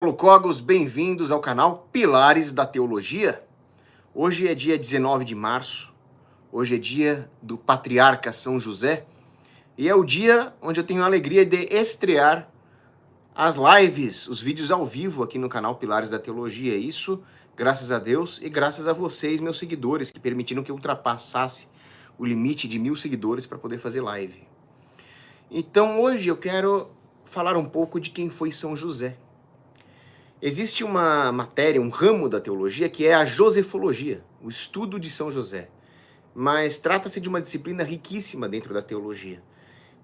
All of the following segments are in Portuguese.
Paulo Cogos, bem-vindos ao canal Pilares da Teologia. Hoje é dia 19 de março, hoje é dia do Patriarca São José, e é o dia onde eu tenho a alegria de estrear as lives, os vídeos ao vivo aqui no canal Pilares da Teologia. Isso graças a Deus e graças a vocês, meus seguidores, que permitiram que eu ultrapassasse o limite de 1000 seguidores para poder fazer live. Então hoje eu quero falar um pouco de quem foi São José. Existe uma matéria, um ramo da teologia que é a josefologia, o estudo de São José. Mas trata-se de uma disciplina riquíssima dentro da teologia.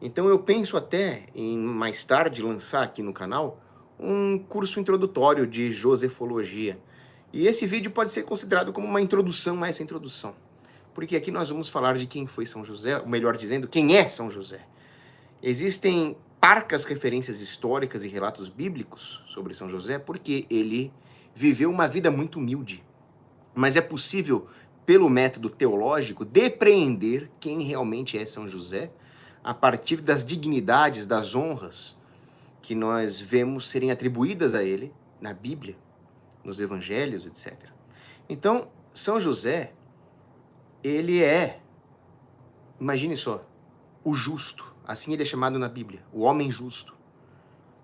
Então eu penso até em mais tarde lançar aqui no canal um curso introdutório de josefologia. E esse vídeo pode ser considerado como uma introdução a essa introdução. Porque aqui nós vamos falar de quem foi São José, ou melhor dizendo, quem é São José. Existem parcas referências históricas e relatos bíblicos sobre São José, porque ele viveu uma vida muito humilde. Mas é possível, pelo método teológico, depreender quem realmente é São José a partir das dignidades, das honras que nós vemos serem atribuídas a ele na Bíblia, nos evangelhos, etc. Então, São José, ele é, imagine só, o justo. Assim ele é chamado na Bíblia, o homem justo.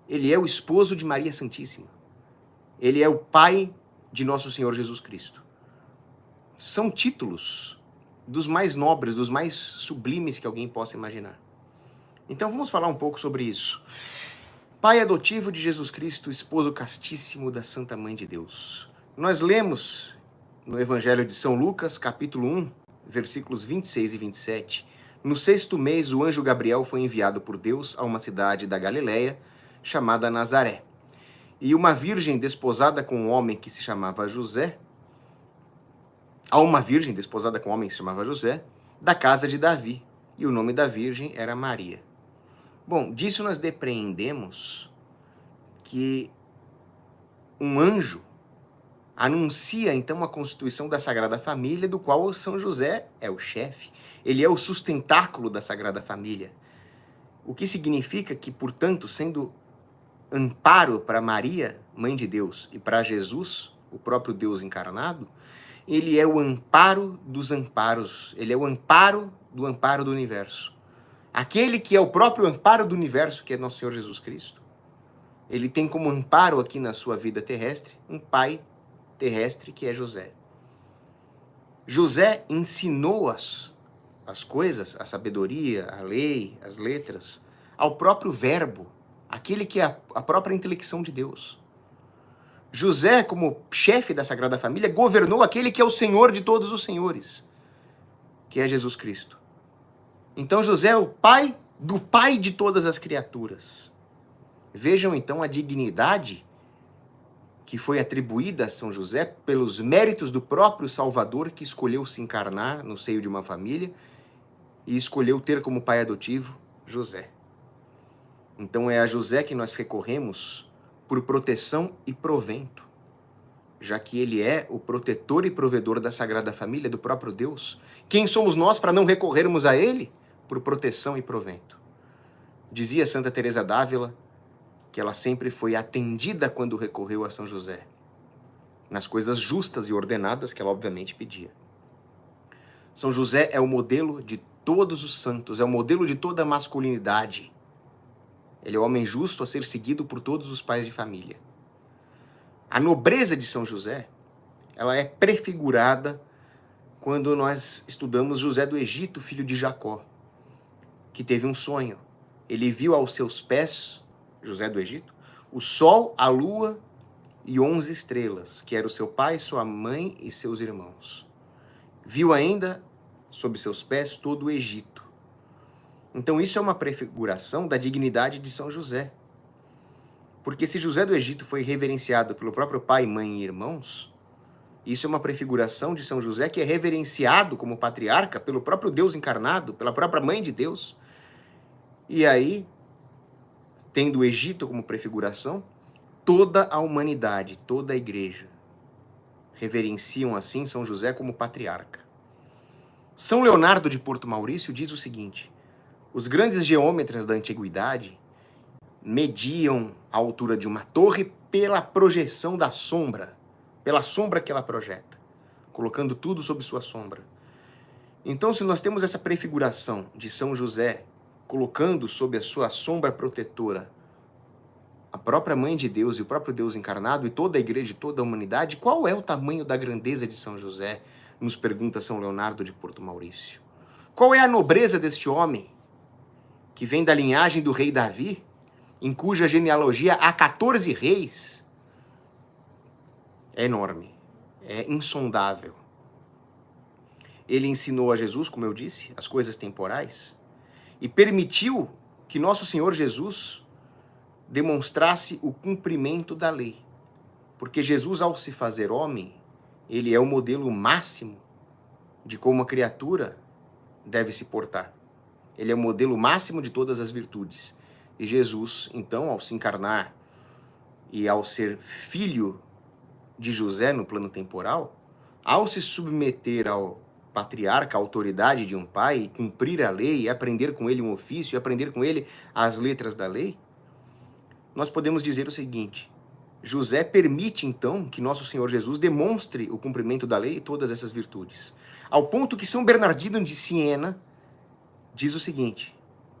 Ele é o esposo de Maria Santíssima. Ele é o pai de nosso Senhor Jesus Cristo. São títulos dos mais nobres, dos mais sublimes que alguém possa imaginar. Então vamos falar um pouco sobre isso. Pai adotivo de Jesus Cristo, esposo castíssimo da Santa Mãe de Deus. Nós lemos no Evangelho de São Lucas, capítulo 1, versículos 26 e 27, no 6º mês, o anjo Gabriel foi enviado por Deus a uma cidade da Galileia, chamada Nazaré. E uma virgem desposada com um homem que se chamava José, da casa de Davi, e o nome da virgem era Maria. Bom, disso nós depreendemos que um anjo anuncia então a constituição da Sagrada Família, do qual São José é o chefe. Ele é o sustentáculo da Sagrada Família. O que significa que, portanto, sendo amparo para Maria, Mãe de Deus, e para Jesus, o próprio Deus encarnado, ele é o amparo dos amparos. Ele é o amparo do universo. Aquele que é o próprio amparo do universo, que é nosso Senhor Jesus Cristo, ele tem como amparo aqui na sua vida terrestre um pai terrestre que é José. José ensinou as coisas, a sabedoria, a lei, as letras, ao próprio verbo, aquele que é a própria intelecção de Deus. José, como chefe da Sagrada Família, governou aquele que é o Senhor de todos os senhores, que é Jesus Cristo. Então José é o pai do pai de todas as criaturas. Vejam então a dignidade que foi atribuída a São José pelos méritos do próprio Salvador, que escolheu se encarnar no seio de uma família e escolheu ter como pai adotivo José. Então é a José que nós recorremos por proteção e provento, já que ele é o protetor e provedor da Sagrada Família, do próprio Deus. Quem somos nós para não recorrermos a ele por proteção e provento? Dizia Santa Teresa d'Ávila que ela sempre foi atendida quando recorreu a São José, nas coisas justas e ordenadas que ela obviamente pedia. São José é o modelo de todos os santos, é o modelo de toda a masculinidade. Ele é o homem justo a ser seguido por todos os pais de família. A nobreza de São José, ela é prefigurada quando nós estudamos José do Egito, filho de Jacó, que teve um sonho. Ele viu aos seus pés, José do Egito, o sol, a lua e 11 estrelas, que era o seu pai, sua mãe e seus irmãos. Viu ainda, sob seus pés, todo o Egito. Então isso é uma prefiguração da dignidade de São José. Porque se José do Egito foi reverenciado pelo próprio pai, mãe e irmãos, isso é uma prefiguração de São José que é reverenciado como patriarca pelo próprio Deus encarnado, pela própria Mãe de Deus. E aí, tendo o Egito como prefiguração, toda a humanidade, toda a igreja, reverenciam assim São José como patriarca. São Leonardo de Porto Maurício diz o seguinte: os grandes geômetras da antiguidade mediam a altura de uma torre pela projeção da sombra, pela sombra que ela projeta, colocando tudo sob sua sombra. Então, se nós temos essa prefiguração de São José, colocando sob a sua sombra protetora a própria Mãe de Deus e o próprio Deus encarnado e toda a igreja e toda a humanidade, qual é o tamanho da grandeza de São José? Nos pergunta São Leonardo de Porto Maurício. Qual é a nobreza deste homem, que vem da linhagem do rei Davi, em cuja genealogia há 14 reis? É enorme, é insondável. Ele ensinou a Jesus, como eu disse, as coisas temporais, e permitiu que nosso Senhor Jesus demonstrasse o cumprimento da lei. Porque Jesus, ao se fazer homem, ele é o modelo máximo de como a criatura deve se portar. Ele é o modelo máximo de todas as virtudes. E Jesus, então, ao se encarnar e ao ser filho de José no plano temporal, ao se submeter ao patriarca, à autoridade de um pai, cumprir a lei, aprender com ele um ofício, aprender com ele as letras da lei, nós podemos dizer o seguinte: José permite, então, que nosso Senhor Jesus demonstre o cumprimento da lei e todas essas virtudes. Ao ponto que São Bernardino de Siena diz o seguinte: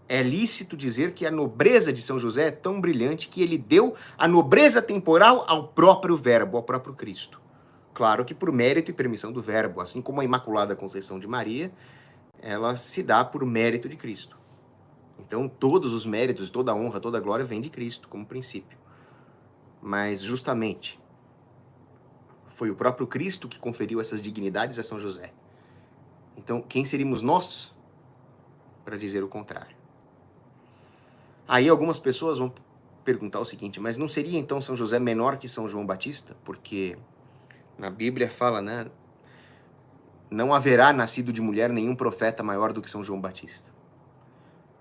é lícito dizer que a nobreza de São José é tão brilhante que ele deu a nobreza temporal ao próprio Verbo, ao próprio Cristo. Claro que por mérito e permissão do Verbo, assim como a Imaculada Conceição de Maria, ela se dá por mérito de Cristo. Então, todos os méritos, toda a honra, toda a glória vem de Cristo, como princípio. Mas, justamente, foi o próprio Cristo que conferiu essas dignidades a São José. Então, quem seríamos nós para dizer o contrário? Aí algumas pessoas vão perguntar o seguinte: mas não seria então São José menor que São João Batista? Porque na Bíblia fala, né? Não haverá nascido de mulher nenhum profeta maior do que São João Batista.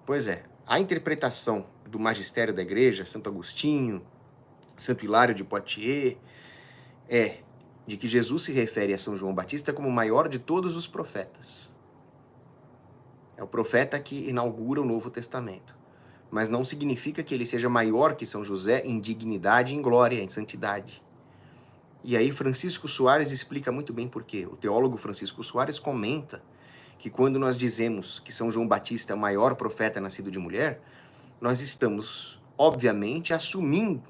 Pois é, a interpretação do magistério da igreja, Santo Agostinho, Santo Hilário de Poitiers, é de que Jesus se refere a São João Batista como o maior de todos os profetas. É o profeta que inaugura o Novo Testamento. Mas não significa que ele seja maior que São José em dignidade, em glória, em santidade. E aí Francisco Soares explica muito bem por quê. O teólogo Francisco Soares comenta que quando nós dizemos que São João Batista é o maior profeta nascido de mulher, nós estamos, obviamente, assumindo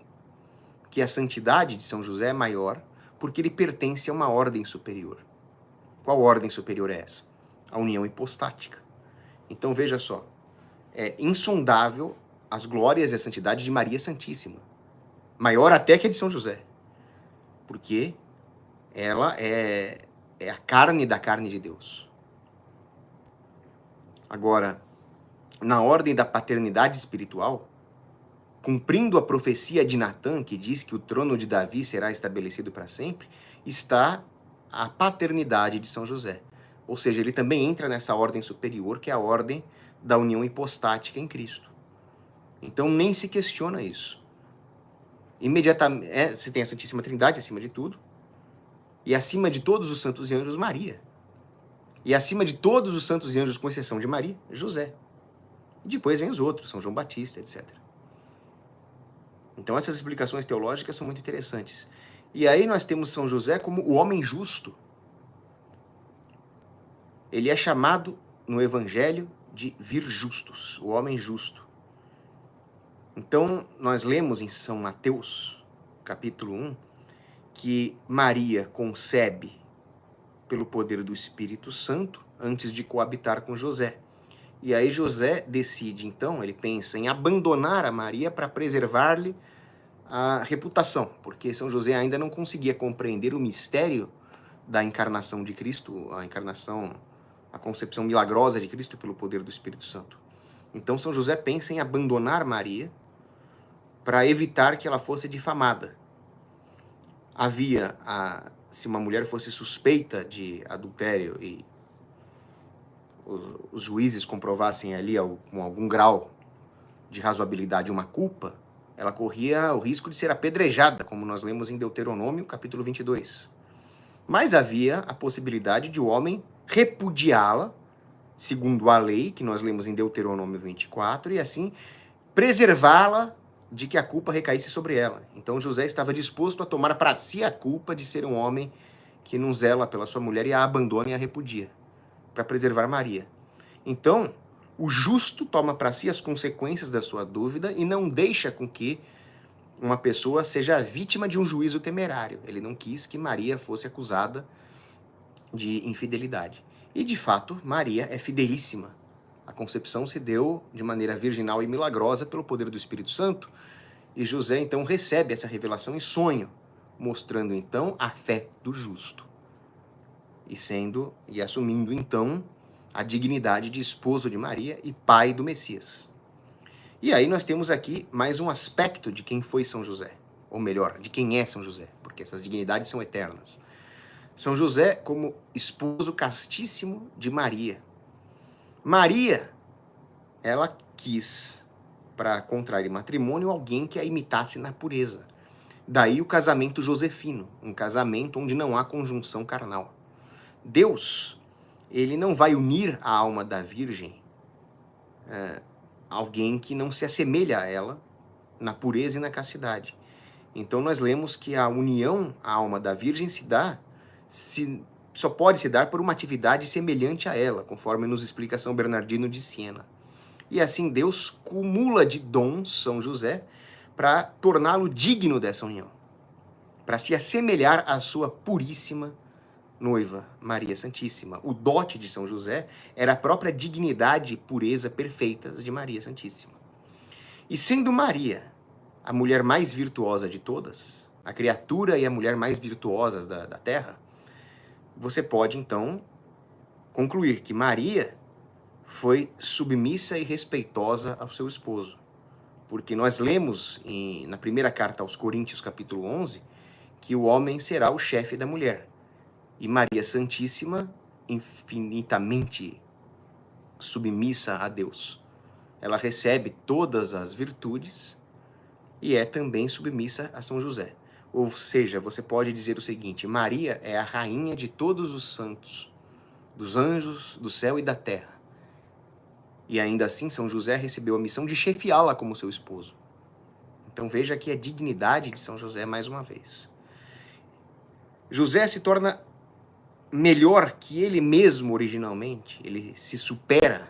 que a santidade de São José é maior porque ele pertence a uma ordem superior. Qual ordem superior é essa? A união hipostática. Então veja só, é insondável as glórias e a santidade de Maria Santíssima, maior até que a de São José, porque ela é a carne da carne de Deus. Agora, na ordem da paternidade espiritual, cumprindo a profecia de Natã, que diz que o trono de Davi será estabelecido para sempre, está a paternidade de São José. Ou seja, ele também entra nessa ordem superior, que é a ordem da união hipostática em Cristo. Então nem se questiona isso. Imediatamente, você tem a Santíssima Trindade acima de tudo, e acima de todos os santos e anjos, Maria. E acima de todos os santos e anjos, com exceção de Maria, José. E depois vem os outros, São João Batista, etc. Então essas explicações teológicas são muito interessantes. E aí nós temos São José como o homem justo. Ele é chamado no Evangelho de vir justus, o homem justo. Então nós lemos em São Mateus, capítulo 1, que Maria concebe pelo poder do Espírito Santo antes de coabitar com José. E aí José decide, então, ele pensa em abandonar a Maria para preservar-lhe a reputação, porque São José ainda não conseguia compreender o mistério da encarnação de Cristo, a concepção milagrosa de Cristo pelo poder do Espírito Santo. Então São José pensa em abandonar Maria para evitar que ela fosse difamada. Se uma mulher fosse suspeita de adultério e os juízes comprovassem ali com algum grau de razoabilidade uma culpa, ela corria o risco de ser apedrejada, como nós lemos em Deuteronômio, capítulo 22. Mas havia a possibilidade de o homem repudiá-la, segundo a lei, que nós lemos em Deuteronômio 24, e assim preservá-la de que a culpa recaísse sobre ela. Então José estava disposto a tomar para si a culpa de ser um homem que não zela pela sua mulher e a abandona e a repudia, para preservar Maria. Então, o justo toma para si as consequências da sua dúvida e não deixa com que uma pessoa seja vítima de um juízo temerário. Ele não quis que Maria fosse acusada de infidelidade. E, de fato, Maria é fidelíssima. A concepção se deu de maneira virginal e milagrosa pelo poder do Espírito Santo, e José, então, recebe essa revelação em sonho, mostrando, então, a fé do justo. E assumindo, então, a dignidade de esposo de Maria e pai do Messias. E aí nós temos aqui mais um aspecto de quem foi São José. Ou melhor, de quem é São José, porque essas dignidades são eternas. São José como esposo castíssimo de Maria. Maria, ela quis, para contrair matrimônio, alguém que a imitasse na pureza. Daí o casamento josefino, um casamento onde não há conjunção carnal. Deus, ele não vai unir a alma da virgem alguém que não se assemelha a ela na pureza e na castidade. Então nós lemos que a união à alma da virgem só pode se dar por uma atividade semelhante a ela, conforme nos explica São Bernardino de Siena. E assim Deus cumula de dons São José para torná-lo digno dessa união, para se assemelhar à sua puríssima noiva, Maria Santíssima. O dote de São José era a própria dignidade e pureza perfeitas de Maria Santíssima. E sendo Maria a mulher mais virtuosa de todas, a criatura e a mulher mais virtuosas da terra, você pode, então, concluir que Maria foi submissa e respeitosa ao seu esposo. Porque nós lemos na primeira carta aos Coríntios, capítulo 11, que o homem será o chefe da mulher. E Maria Santíssima, infinitamente submissa a Deus. Ela recebe todas as virtudes e é também submissa a São José. Ou seja, você pode dizer o seguinte: Maria é a rainha de todos os santos, dos anjos, do céu e da terra. E ainda assim, São José recebeu a missão de chefiá-la como seu esposo. Então veja aqui a dignidade de São José mais uma vez. José se torna melhor que ele mesmo originalmente, ele se supera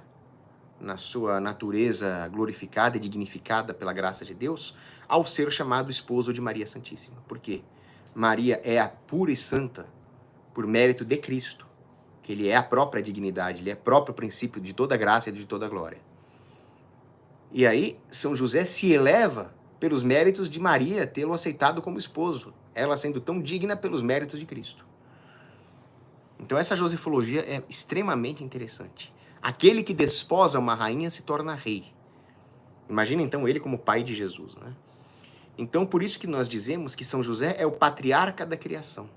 na sua natureza glorificada e dignificada pela graça de Deus, ao ser chamado esposo de Maria Santíssima. Por quê? Maria é a pura e santa por mérito de Cristo, que ele é a própria dignidade, ele é o próprio princípio de toda graça e de toda glória. E aí, São José se eleva pelos méritos de Maria tê-lo aceitado como esposo, ela sendo tão digna pelos méritos de Cristo. Então essa josefologia é extremamente interessante. Aquele que desposa uma rainha se torna rei. Imagina então ele como pai de Jesus, né? Então por isso que nós dizemos que São José é o patriarca da criação.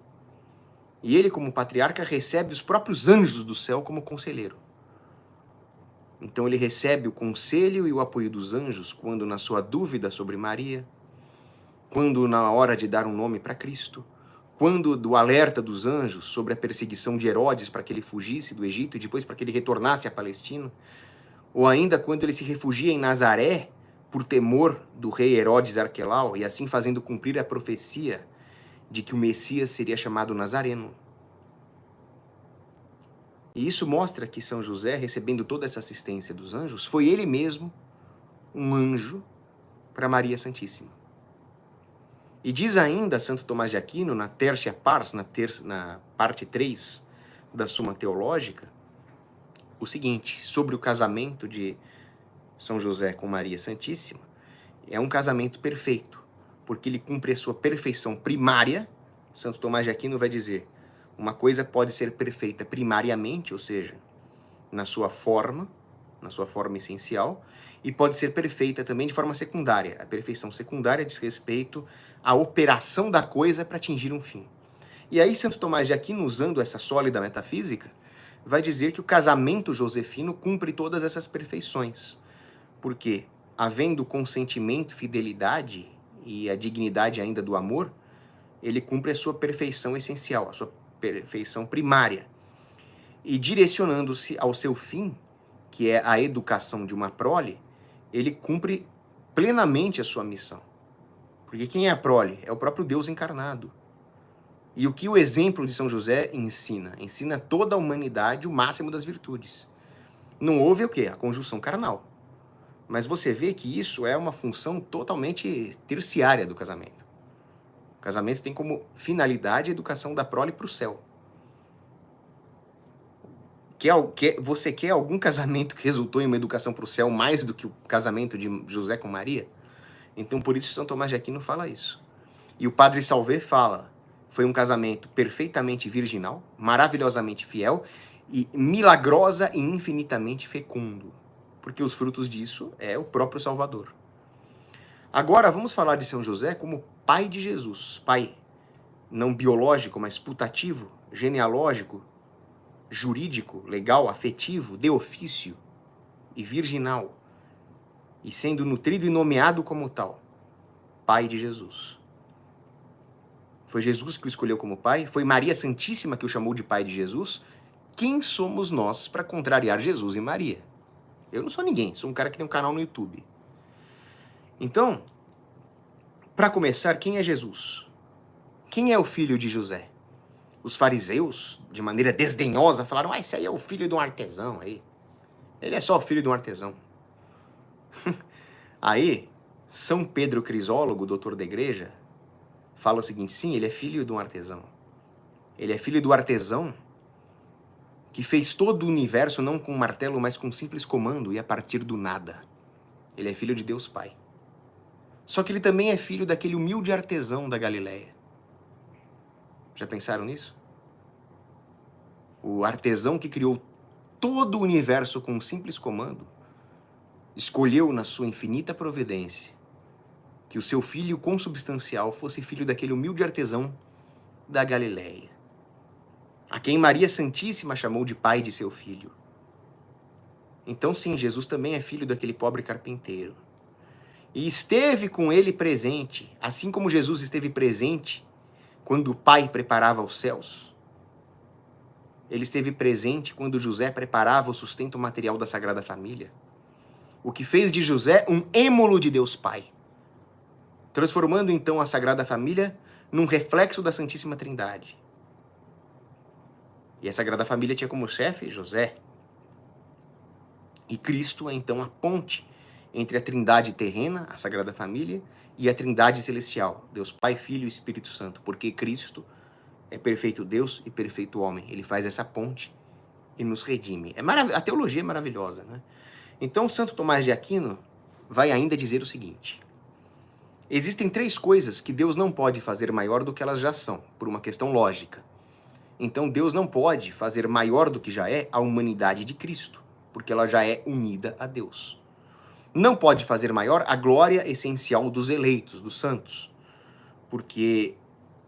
E ele como patriarca recebe os próprios anjos do céu como conselheiro. Então ele recebe o conselho e o apoio dos anjos quando na sua dúvida sobre Maria, quando na hora de dar um nome para Cristo, quando do alerta dos anjos sobre a perseguição de Herodes para que ele fugisse do Egito e depois para que ele retornasse à Palestina, ou ainda quando ele se refugia em Nazaré por temor do rei Herodes Arquelau e assim fazendo cumprir a profecia de que o Messias seria chamado Nazareno. E isso mostra que São José, recebendo toda essa assistência dos anjos, foi ele mesmo um anjo para Maria Santíssima. E diz ainda Santo Tomás de Aquino, na Tertia Pars, na parte 3 da Suma Teológica, o seguinte, sobre o casamento de São José com Maria Santíssima: é um casamento perfeito, porque ele cumpre a sua perfeição primária. Santo Tomás de Aquino vai dizer, uma coisa pode ser perfeita primariamente, ou seja, na sua forma essencial, e pode ser perfeita também de forma secundária. A perfeição secundária diz respeito à operação da coisa para atingir um fim. E aí Santo Tomás de Aquino, usando essa sólida metafísica, vai dizer que o casamento josefino cumpre todas essas perfeições, porque, havendo consentimento, fidelidade e a dignidade ainda do amor, ele cumpre a sua perfeição essencial, a sua perfeição primária, e direcionando-se ao seu fim, que é a educação de uma prole, ele cumpre plenamente a sua missão. Porque quem é a prole? É o próprio Deus encarnado. E o que o exemplo de São José ensina? Ensina toda a humanidade o máximo das virtudes. Não houve o quê? A conjunção carnal. Mas você vê que isso é uma função totalmente terciária do casamento. O casamento tem como finalidade a educação da prole para o céu. Você quer algum casamento que resultou em uma educação para o céu mais do que o casamento de José com Maria? Então, por isso, São Tomás de Aquino fala isso. E o Padre Salvé fala, foi um casamento perfeitamente virginal, maravilhosamente fiel e milagrosa e infinitamente fecundo. Porque os frutos disso é o próprio Salvador. Agora, vamos falar de São José como pai de Jesus. Pai não biológico, mas putativo, genealógico, jurídico, legal, afetivo, de ofício e virginal, e sendo nutrido e nomeado como tal, pai de Jesus. Foi Jesus que o escolheu como pai? Foi Maria Santíssima que o chamou de pai de Jesus? Quem somos nós para contrariar Jesus e Maria? Eu não sou ninguém, sou um cara que tem um canal no YouTube. Então, para começar, quem é Jesus? Quem é o filho de José? Os fariseus, de maneira desdenhosa, falaram, esse aí é o filho de um artesão aí. Ele é só o filho de um artesão. Aí, São Pedro Crisólogo, doutor da igreja, fala o seguinte, sim, ele é filho de um artesão. Ele é filho do artesão que fez todo o universo não com um martelo, mas com um simples comando e a partir do nada. Ele é filho de Deus Pai. Só que ele também é filho daquele humilde artesão da Galileia. Já pensaram nisso? O artesão que criou todo o universo com um simples comando, escolheu na sua infinita providência que o seu filho consubstancial fosse filho daquele humilde artesão da Galileia, a quem Maria Santíssima chamou de pai de seu filho. Então sim, Jesus também é filho daquele pobre carpinteiro. E esteve com ele presente, assim como Jesus esteve presente quando o Pai preparava os céus. Ele esteve presente quando José preparava o sustento material da Sagrada Família. O que fez de José um êmulo de Deus Pai, transformando então a Sagrada Família num reflexo da Santíssima Trindade. E a Sagrada Família tinha como chefe José. E Cristo é então a ponte entre a Trindade terrena, a Sagrada Família, e a Trindade celestial, Deus Pai, Filho e Espírito Santo, porque Cristo é perfeito Deus e perfeito homem. Ele faz essa ponte e nos redime. A teologia é maravilhosa, né? Então, Santo Tomás de Aquino vai ainda dizer o seguinte: existem 3 coisas que Deus não pode fazer maior do que elas já são, por uma questão lógica. Então, Deus não pode fazer maior do que já é a humanidade de Cristo, porque ela já é unida a Deus. Não pode fazer maior a glória essencial dos eleitos, dos santos, porque,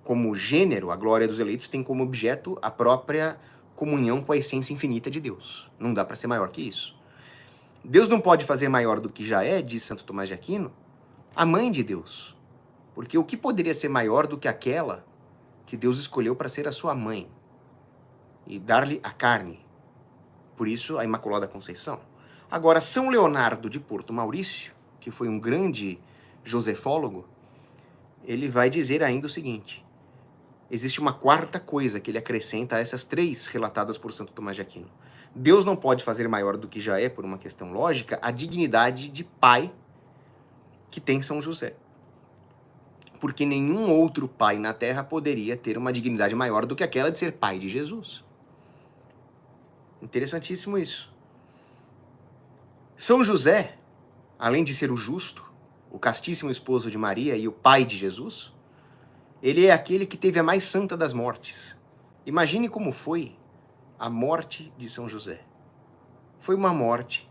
como gênero, a glória dos eleitos tem como objeto a própria comunhão com a essência infinita de Deus. Não dá para ser maior que isso. Deus não pode fazer maior do que já é, diz Santo Tomás de Aquino, a mãe de Deus. Porque o que poderia ser maior do que aquela que Deus escolheu para ser a sua mãe e dar-lhe a carne? Por isso, a Imaculada Conceição. Agora, São Leonardo de Porto Maurício, que foi um grande josefólogo, ele vai dizer ainda o seguinte: existe uma 4ª coisa que ele acrescenta a essas 3 relatadas por Santo Tomás de Aquino. Deus não pode fazer maior do que já é, por uma questão lógica, a dignidade de pai que tem São José. Porque nenhum outro pai na terra poderia ter uma dignidade maior do que aquela de ser pai de Jesus. Interessantíssimo isso. São José, além de ser o justo, o castíssimo esposo de Maria e o pai de Jesus, ele é aquele que teve a mais santa das mortes. Imagine como foi a morte de São José. Foi uma morte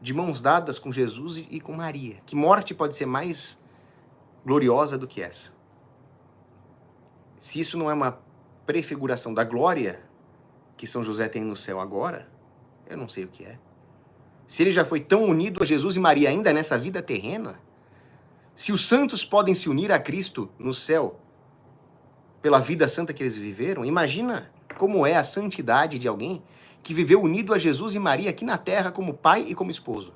de mãos dadas com Jesus e com Maria. Que morte pode ser mais gloriosa do que essa? Se isso não é uma prefiguração da glória que São José tem no céu agora, eu não sei o que é. Se ele já foi tão unido a Jesus e Maria ainda nessa vida terrena, se os santos podem se unir a Cristo no céu pela vida santa que eles viveram, imagina como é a santidade de alguém que viveu unido a Jesus e Maria aqui na terra como pai e como esposo.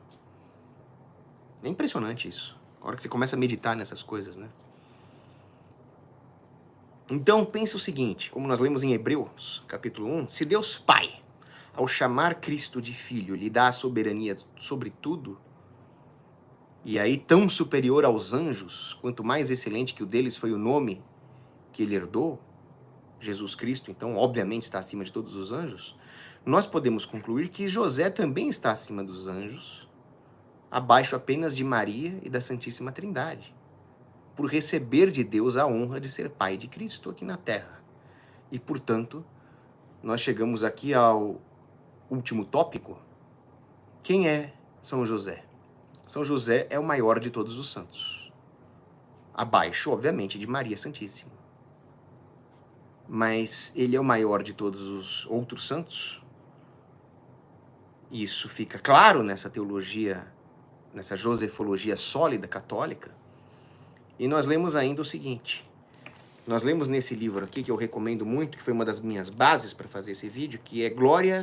É impressionante isso. A hora que você começa a meditar nessas coisas, né? Então, pensa o seguinte, como nós lemos em Hebreus, capítulo 1, se Deus Pai, ao chamar Cristo de Filho, lhe dá a soberania sobre tudo, e aí tão superior aos anjos, quanto mais excelente que o deles foi o nome que ele herdou, Jesus Cristo, então, obviamente, está acima de todos os anjos, nós podemos concluir que José também está acima dos anjos, abaixo apenas de Maria e da Santíssima Trindade, por receber de Deus a honra de ser pai de Cristo aqui na terra. E, portanto, nós chegamos aqui ao último tópico. Quem é São José? São José é o maior de todos os santos, abaixo, obviamente, de Maria Santíssima. Mas ele é o maior de todos os outros santos. Isso fica claro nessa teologia, nessa josefologia sólida católica. E nós lemos ainda o seguinte. Nós lemos nesse livro aqui, que eu recomendo muito, que foi uma das minhas bases para fazer esse vídeo, que é Glória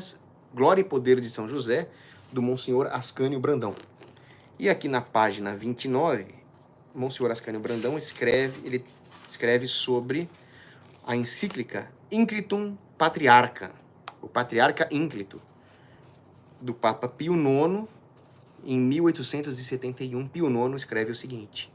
e Poder de São José, do Monsenhor Ascânio Brandão. E aqui na página 29, Monsenhor Ascânio Brandão ele escreve sobre a encíclica Inclitum Patriarca, o Patriarca Ínclito, do Papa Pio IX, em 1871. Pio IX escreve o seguinte: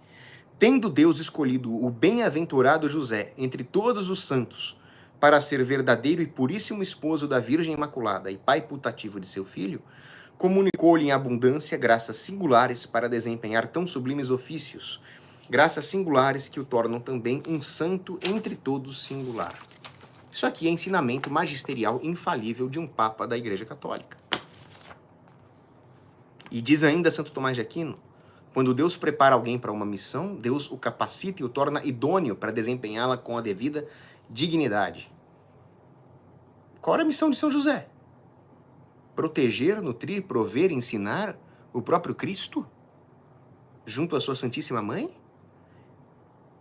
tendo Deus escolhido o bem-aventurado José entre todos os santos para ser verdadeiro e puríssimo esposo da Virgem Imaculada e pai putativo de seu filho, comunicou-lhe em abundância graças singulares para desempenhar tão sublimes ofícios, graças singulares que o tornam também um santo entre todos singular. Isso aqui é ensinamento magisterial infalível de um Papa da Igreja Católica. E diz ainda Santo Tomás de Aquino: quando Deus prepara alguém para uma missão, Deus o capacita e o torna idôneo para desempenhá-la com a devida dignidade. Qual era a missão de São José? Proteger, nutrir, prover, ensinar o próprio Cristo junto à sua Santíssima Mãe?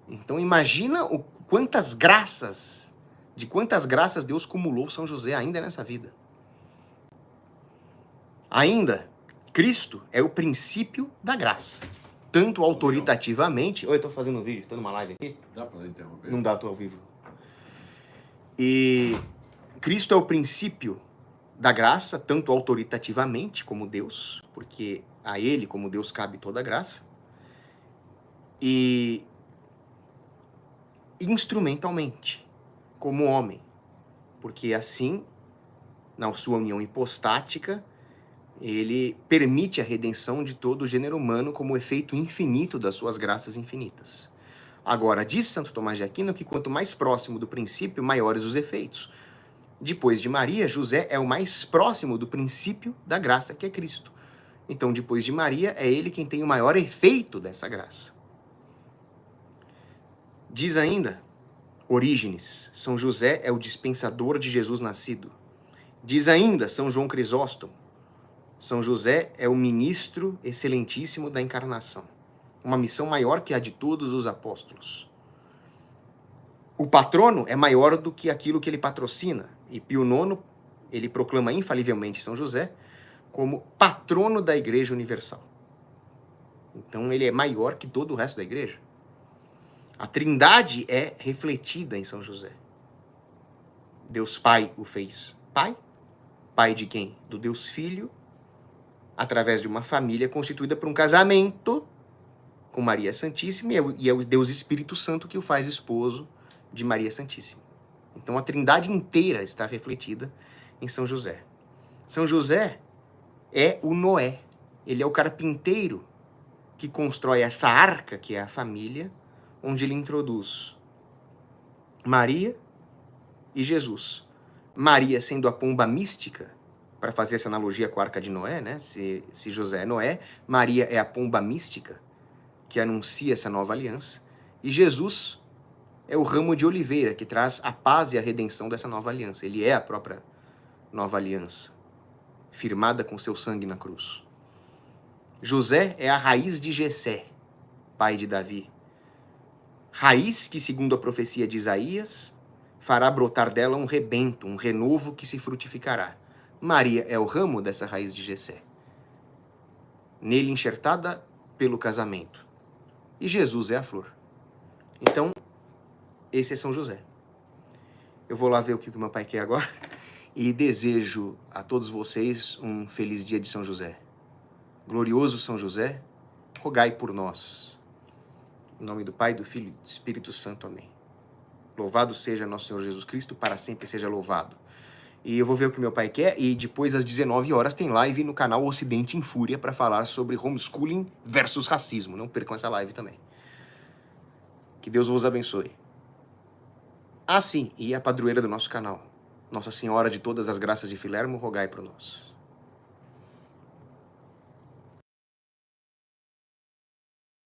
Então imagina de quantas graças Deus cumulou São José ainda nessa vida. Ainda, Cristo é o princípio da graça. Tanto autoritativamente... Oi, eu tô fazendo um vídeo, tô numa live aqui. Dá pra interromper? Não dá, tô ao vivo. E Cristo é o princípio da graça, tanto autoritativamente como Deus, porque a ele, como Deus, cabe toda a graça. E instrumentalmente, como homem, porque assim, na sua união hipostática, ele permite a redenção de todo o gênero humano como efeito infinito das suas graças infinitas. Agora, diz Santo Tomás de Aquino que quanto mais próximo do princípio, maiores os efeitos. Depois de Maria, José é o mais próximo do princípio da graça, que é Cristo. Então, depois de Maria, é ele quem tem o maior efeito dessa graça. Diz ainda Orígenes: São José é o dispensador de Jesus nascido. Diz ainda São João Crisóstomo: São José é o ministro excelentíssimo da encarnação. Uma missão maior que a de todos os apóstolos. O patrono é maior do que aquilo que ele patrocina. E Pio IX, ele proclama infalivelmente São José como patrono da Igreja Universal. Então ele é maior que todo o resto da Igreja. A Trindade é refletida em São José. Deus Pai o fez Pai. Pai de quem? Do Deus Filho, através de uma família constituída por um casamento com Maria Santíssima, e é o Deus Espírito Santo que o faz esposo de Maria Santíssima. Então a Trindade inteira está refletida em São José. São José é o Noé. Ele é o carpinteiro que constrói essa arca, que é a família, onde ele introduz Maria e Jesus. Maria sendo a pomba mística, para fazer essa analogia com a arca de Noé, né? Se José é Noé, Maria é a pomba mística que anuncia essa nova aliança. E Jesus é o ramo de oliveira que traz a paz e a redenção dessa nova aliança. Ele é a própria nova aliança, firmada com seu sangue na cruz. José é a raiz de Jessé, pai de Davi. Raiz que, segundo a profecia de Isaías, fará brotar dela um rebento, um renovo que se frutificará. Maria é o ramo dessa raiz de Jessé, nele enxertada pelo casamento. e Jesus é a flor. Então, esse é São José. Eu vou lá ver o que o meu pai quer agora e desejo a todos vocês um feliz dia de São José. Glorioso São José, rogai por nós. Em nome do Pai, do Filho e do Espírito Santo. Amém. Louvado seja nosso Senhor Jesus Cristo, para sempre seja louvado. E eu vou ver o que meu pai quer, e depois às 19 horas tem live no canal Ocidente em Fúria para falar sobre homeschooling versus racismo. Não percam essa live também. Que Deus vos abençoe. Ah, sim, e a padroeira do nosso canal, Nossa Senhora de Todas as Graças de Filermo, rogai por nós.